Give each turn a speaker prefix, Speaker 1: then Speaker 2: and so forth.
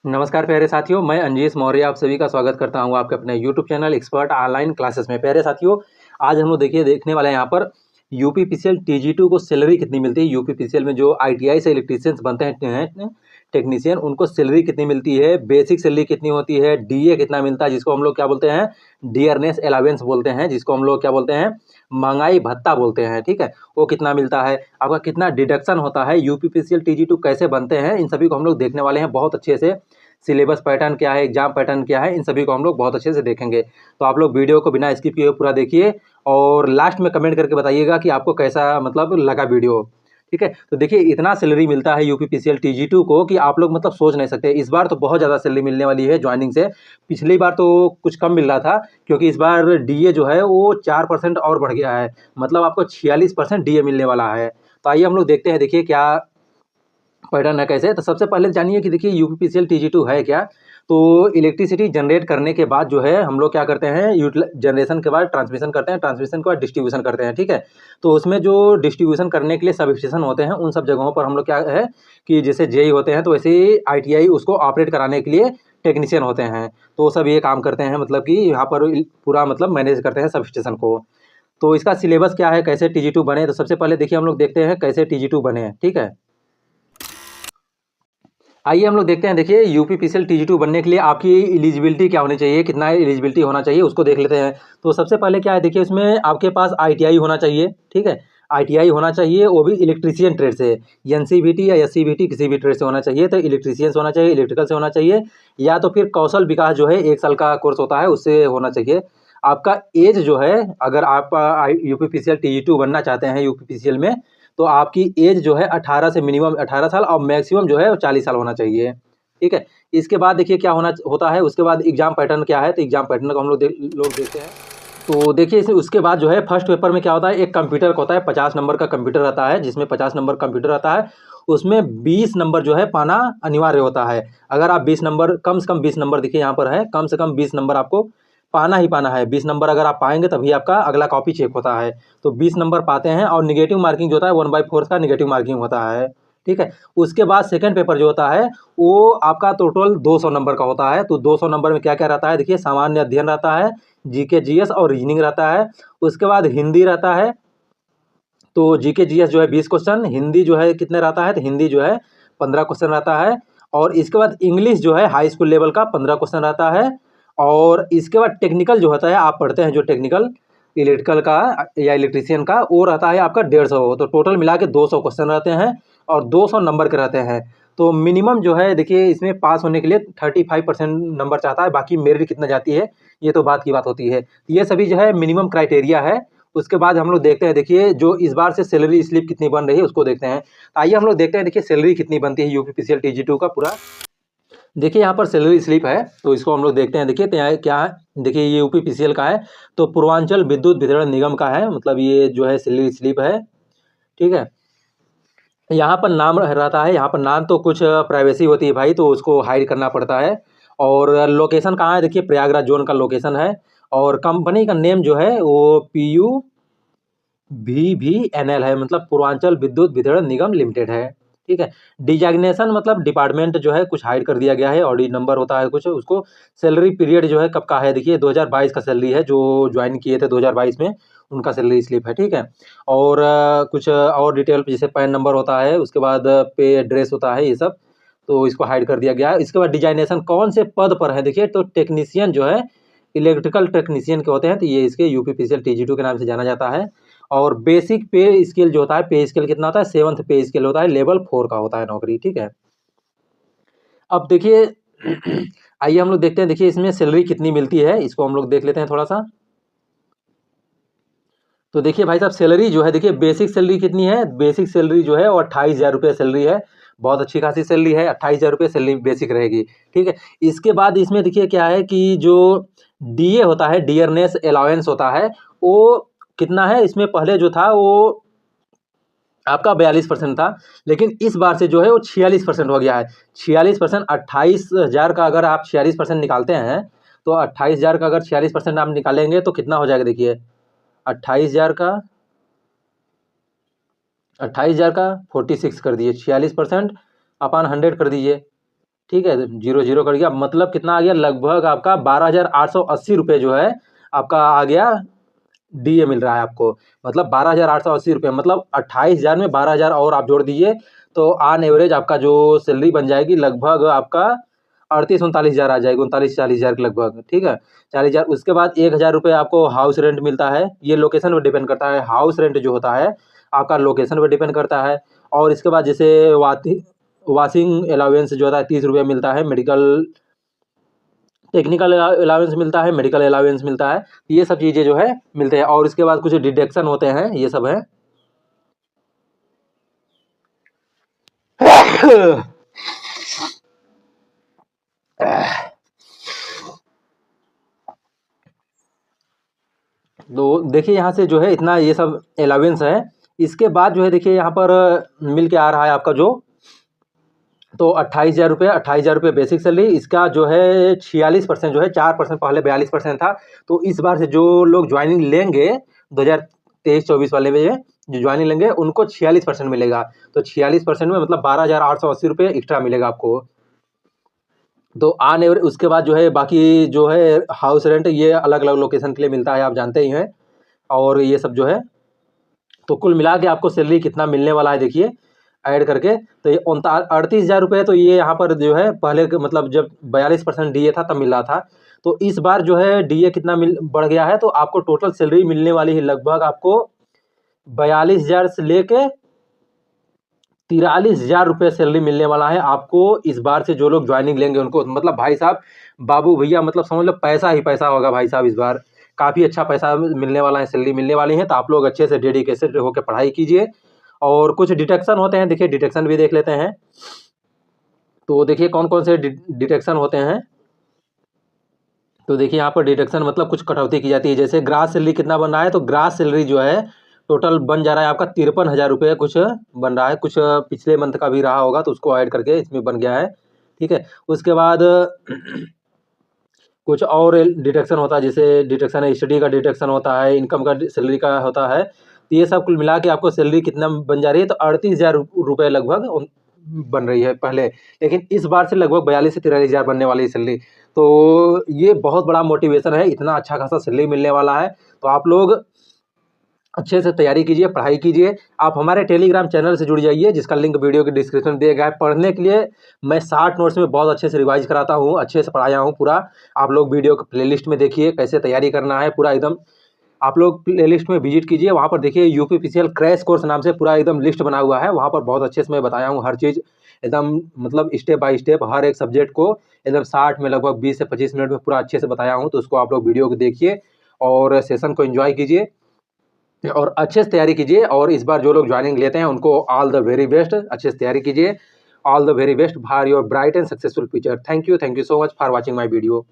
Speaker 1: नमस्कार प्यारे साथियों, मैं अंजीश मौर्य आप सभी का स्वागत करता हूं आपके अपने YouTube channel expert online classes में। प्यारे साथियों, आज हम लोग देखने वाले हैं यहाँ पर यूपीपीसीएल टीजी2 को सैलरी कितनी मिलती है। यूपीपीसीएल में जो आईटीआई से इलेक्ट्रीशियंस बनते हैं टेक्नीशियन, उनको सैलरी कितनी मिलती है, बेसिक सैलरी कितनी होती है, डीए कितना मिलता है जिसको हम लोग क्या बोलते हैं, डियरनेस अलाउंस बोलते हैं, जिसको हम लोग क्या बोलते हैं, महंगाई भत्ता बोलते हैं। ठीक है, वो कितना मिलता है, आपका कितना डिडक्शन होता है, यूपीपीसीएल टीजी2 कैसे बनते हैं, इन सभी को हम लोग देखने वाले हैं बहुत अच्छे से। सिलेबस पैटर्न क्या है, एग्जाम पैटर्न क्या है, इन सभी को हम लोग बहुत अच्छे से देखेंगे। तो आप लोग वीडियो को बिना स्किप किए पूरा देखिए और लास्ट में कमेंट करके बताइएगा कि आपको कैसा मतलब लगा वीडियो। ठीक है, तो देखिए इतना सैलरी मिलता है यूपीपीसीएल टीजी2 को कि आप लोग मतलब सोच नहीं सकते। इस बार तो बहुत ज़्यादा सैलरी मिलने वाली है ज्वाइनिंग से। पिछली बार तो कुछ कम मिल रहा था क्योंकि इस बार डीए जो है वो 4% और बढ़ गया है, मतलब आपको 46% डीए मिलने वाला है। तो आइए हम लोग देखते हैं, देखिए क्या पैटर्न है कैसे। तो सबसे पहले जानिए कि देखिए यूपीपीसीएल टीजी2 है क्या। तो इलेक्ट्रिसिटी जनरेट करने के बाद जो है हम लोग क्या करते हैं, जनरेशन के बाद ट्रांसमिशन करते हैं, ट्रांसमिशन के बाद डिस्ट्रीब्यूशन करते हैं। ठीक है, तो उसमें जो डिस्ट्रीब्यूशन करने के लिए सब स्टेशन होते हैं, उन सब जगहों पर हम लोग क्या है कि जैसे जेई होते हैं, तो वैसे ही आईटीआई उसको ऑपरेट कराने के लिए टेक्नीशियन होते हैं। तो सब ये काम करते हैं, मतलब कि यहाँ पर पूरा मतलब मैनेज करते हैं सब स्टेशन को। तो इसका सिलेबस क्या है, कैसे टीजी2 बने, तो सबसे पहले देखिए हम लोग देखते हैं कैसे टीजी2 बने। ठीक है, आइए हम लोग देखते हैं। देखिए यूपीपीसीएल टीजी2 बनने के लिए आपकी एलिजिबिलिटी क्या होनी चाहिए, कितना एलिजिबिलिटी होना चाहिए, उसको देख लेते हैं। तो सबसे पहले क्या है, देखिए इसमें आपके पास आईटीआई होना चाहिए। ठीक है, आईटीआई होना चाहिए, वो भी इलेक्ट्रीशियन ट्रेड से, एनसीवीटी या एससीवीटी किसी भी ट्रेड से होना चाहिए। तो इलेक्ट्रीशियन से होना चाहिए, इलेक्ट्रिकल से होना चाहिए, या तो फिर कौशल विकास जो है 1 साल का कोर्स होता है उससे होना चाहिए। आपका एज जो है, अगर आप यूपीपीसीएल टीजी2 बनना चाहते हैं यूपीपीसीएल में, तो आपकी एज जो है 18 से मिनिमम 18 साल और मैक्सिमम जो है 40 साल होना चाहिए। ठीक है, इसके बाद देखिए क्या होता है, उसके बाद एग्जाम पैटर्न क्या है। तो एग्जाम पैटर्न को हम लोग देखते हैं। तो देखिए उसके बाद जो है फर्स्ट पेपर में क्या होता है, एक कंप्यूटर का होता है, 50 नंबर का कंप्यूटर रहता है, जिसमें 50 नंबर कंप्यूटर रहता है, उसमें 20 नंबर जो है पाना अनिवार्य होता है। अगर आप 20 नंबर, कम से कम 20 नंबर, देखिए यहाँ पर है, कम से कम 20 नंबर आपको पाना ही पाना है। 20 नंबर अगर आप पाएंगे तभी आपका अगला कॉपी चेक होता है। तो 20 नंबर पाते हैं और निगेटिव मार्किंग जो होता है 1/4 का निगेटिव मार्किंग होता है। ठीक है, उसके बाद सेकंड पेपर जो होता है वो आपका टोटल 200 नंबर का होता है। तो 200 नंबर में क्या क्या रहता है, देखिए सामान्य अध्ययन रहता है, जीके जीएस और रीजनिंग रहता है। उसके बाद हिंदी रहता है, तो जीके जीएस जो है 20 क्वेश्चन, हिंदी जो है कितने रहता है, तो हिंदी जो है 15 क्वेश्चन रहता है। और इसके बाद इंग्लिश जो है हाई स्कूल लेवल का 15 क्वेश्चन रहता है। और इसके बाद टेक्निकल जो होता है, आप पढ़ते हैं जो टेक्निकल इलेक्ट्रिकल का या इलेक्ट्रीशियन का, वो रहता है आपका 150। तो टोटल मिला के 200 क्वेश्चन रहते हैं और 200 नंबर के रहते हैं। तो मिनिमम जो है देखिए इसमें पास होने के लिए 35% नंबर चाहता है, बाकी मेरिट कितना जाती है ये तो बात की बात होती है। ये सभी जो है मिनिमम क्राइटेरिया है। उसके बाद हम लोग देखते हैं, देखिए जो इस बार से सैलरी स्लिप कितनी बन रही है उसको देखते हैं। आइए हम लोग देखते हैं, देखिए सैलरी कितनी बनती है यूपीपीसीएल टीजी2 का पूरा। देखिए यहाँ पर सैलरी स्लिप है, तो इसको हम लोग देखते हैं। देखिए क्या है, देखिए ये यूपीपीसीएल का है, तो पूर्वांचल विद्युत वितरण निगम का है, मतलब ये जो है सैलरी स्लिप है। ठीक है, यहाँ पर नाम रहता है, यहाँ पर नाम तो कुछ प्राइवेसी होती है भाई, तो उसको हाइड करना पड़ता है। और लोकेशन कहाँ है, देखिए प्रयागराज जोन का लोकेशन है। और कंपनी का नेम जो है वो PUVVNL है, मतलब पूर्वांचल विद्युत वितरण निगम लिमिटेड है। ठीक है, डिजाइनेशन मतलब डिपार्टमेंट जो है कुछ हाइड कर दिया गया है, ऑडिट नंबर होता है कुछ उसको। सैलरी पीरियड जो है कब का है, देखिए 2022 का सैलरी है, जो ज्वाइन किए थे 2022 में उनका सैलरी स्लिप है। ठीक है, और कुछ और डिटेल जैसे पैन नंबर होता है, उसके बाद पे एड्रेस होता है, ये सब तो इसको हाइड कर दिया गया है। इसके बाद डिजाइनेशन कौन से पद पर है, देखिए तो टेक्नीशियन जो है इलेक्ट्रिकल टेक्नीशियन के होते हैं, तो ये इसके यूपीपीसीएल टीजी2 के नाम से जाना जाता है। और बेसिक पे स्केल जो होता है, पे स्केल कितना होता है, 7th पे स्केल होता है, लेवल 4 का होता है नौकरी। ठीक है, अब देखिए आइए हम लोग देखते हैं, देखिए इसमें सैलरी कितनी मिलती है, इसको हम लोग देख लेते हैं थोड़ा सा। तो देखिए भाई साहब सैलरी जो है, देखिए बेसिक सैलरी कितनी है, बेसिक सैलरी जो है वो 28,000 रुपये सैलरी है। बहुत अच्छी खासी सैलरी है, 28,000 रुपये सैलरी बेसिक रहेगी। ठीक है, इसके बाद इसमें देखिए क्या है कि जो डीए होता है, डियरनेस अलाउंस होता है, वो कितना है, इसमें पहले जो था वो आपका 42% था, लेकिन इस बार से जो है वो 46% हो गया है। 46%, 28,000 का अगर आप 46% निकालते हैं, तो 28,000 का अगर 46% आप निकालेंगे तो कितना हो जाएगा, देखिए 28,000 का 28,000 का 46 कर दिए, 46% अपॉन 100 कर दीजिए। ठीक है, 0 कट गया, मतलब कितना आ गया, लगभग आपका 12,880 रुपये जो है आपका आ गया, डीए मिल रहा है आपको। मतलब 12,880 रुपये, मतलब 28,000 में 12,000 और आप जोड़ दीजिए, तो ऑन एवरेज आपका जो सैलरी बन जाएगी लगभग आपका 38-39 हज़ार आ जाएगी, 39-40 हज़ार के लगभग, ठीक है, 40,000। उसके बाद 1,000 रुपये आपको हाउस रेंट मिलता है, ये लोकेशन पर डिपेंड करता है, हाउस रेंट जो होता है आपका लोकेशन पर डिपेंड करता है। और इसके बाद जैसे वाशिंग अलाउंस जो होता है 30 रुपये मिलता है, मेडिकल टेक्निकल अलाउंस मिलता है, मेडिकल अलाउंस मिलता है, ये सब चीज़ें जो है मिलते हैं। और इसके बाद कुछ डिडक्शन होते हैं, ये सब है। तो देखिए यहाँ से जो है इतना ये सब अलाउंस है। इसके बाद जो है देखिए यहाँ पर मिल के आ रहा है आपका जो, तो 28,000 रुपये बेसिक सैलरी, इसका जो है 46% जो है, 4% पहले 42% था। तो इस बार से जो लोग ज्वाइनिंग लेंगे 2023-24 वाले में जो ज्वाइनिंग लेंगे उनको 46% मिलेगा। तो 46% में मतलब 12,880 रुपये एक्स्ट्रा मिलेगा आपको। तो ऑन एवरेज उसके बाद जो है बाकी जो है हाउस रेंट ये अलग अलग लोकेशन के लिए मिलता है, आप जानते ही हैं। और ये सब जो है, तो कुल मिला के आपको सैलरी कितना मिलने वाला है देखिए ऐड करके, तो ये 38,000 रुपये, तो ये यहाँ पर जो है पहले मतलब जब 42% डीए था तब मिल रहा था। तो इस बार जो है डीए कितना बढ़ गया है, तो आपको टोटल सैलरी मिलने वाली है लगभग आपको 42,000 से लेके 43,000 रुपये सैलरी मिलने वाला है आपको इस बार से। जो लोग ज्वाइनिंग लेंगे उनको, मतलब भाई साहब, बाबू भैया, मतलब समझ लो पैसा ही पैसा होगा भाई साहब। इस बार काफ़ी अच्छा पैसा मिलने वाला है, सैलरी मिलने वाली है। तो आप लोग अच्छे से डेडिकेटेड होकर पढ़ाई कीजिए। और कुछ डिटेक्शन होते हैं, देखिए डिटेक्शन भी देख लेते हैं। तो देखिए कौन कौन से डिटेक्शन होते हैं। तो देखिए यहाँ पर डिटेक्शन मतलब कुछ कटौती की जाती है। जैसे ग्रास सैलरी कितना बन रहा है, तो ग्रास सैलरी जो है टोटल बन जा रहा है आपका 53,000 रुपये कुछ बन रहा है। कुछ पिछले मंथ का भी रहा होगा तो उसको ऐड करके इसमें बन गया है, ठीक है। उसके बाद कुछ और डिटेक्शन होता है, जैसे डिटेक्शन है, स्टडी का डिटेक्शन होता है, इनकम का सैलरी का होता है। तो ये सब कुल मिला के आपको सैलरी कितना बन जा रही है, तो 38,000 रुपये लगभग बन रही है पहले। लेकिन इस बार से लगभग 42 से 43,000 बनने वाली है सैलरी। तो ये बहुत बड़ा मोटिवेशन है, इतना अच्छा खासा सैलरी मिलने वाला है। तो आप लोग अच्छे से तैयारी कीजिए, पढ़ाई कीजिए। आप हमारे टेलीग्राम चैनल से जुड़ जाइए, जिसका लिंक वीडियो के डिस्क्रिप्शन में दिया गया है। पढ़ने के लिए मैं 60 नोट्स में बहुत अच्छे से रिवाइज कराता हूँ, अच्छे से पढ़ाया हूँ पूरा। आप लोग वीडियो को प्लेलिस्ट में देखिए कैसे तैयारी करना है पूरा एकदम। आप लोग प्लेलिस्ट में विजिट कीजिए, वहाँ पर देखिए यूपीपीसीएल क्रैश कोर्स नाम से पूरा एकदम लिस्ट बना हुआ है। वहाँ पर बहुत अच्छे से मैं बताया हूँ हर चीज़ एकदम, मतलब स्टेप बाय स्टेप हर एक सब्जेक्ट को एकदम 60 में लगभग 20 से 25 मिनट में पूरा अच्छे से बताया हूँ। तो उसको आप लोग वीडियो को देखिए और सेशन को एंजॉय कीजिए और अच्छे से तैयारी कीजिए। और इस बार जो लोग ज्वाइनिंग लेते हैं उनको ऑल द वेरी बेस्ट, अच्छे से तैयारी कीजिए। All the very best for your bright and successful future. Thank you so much for watching my video.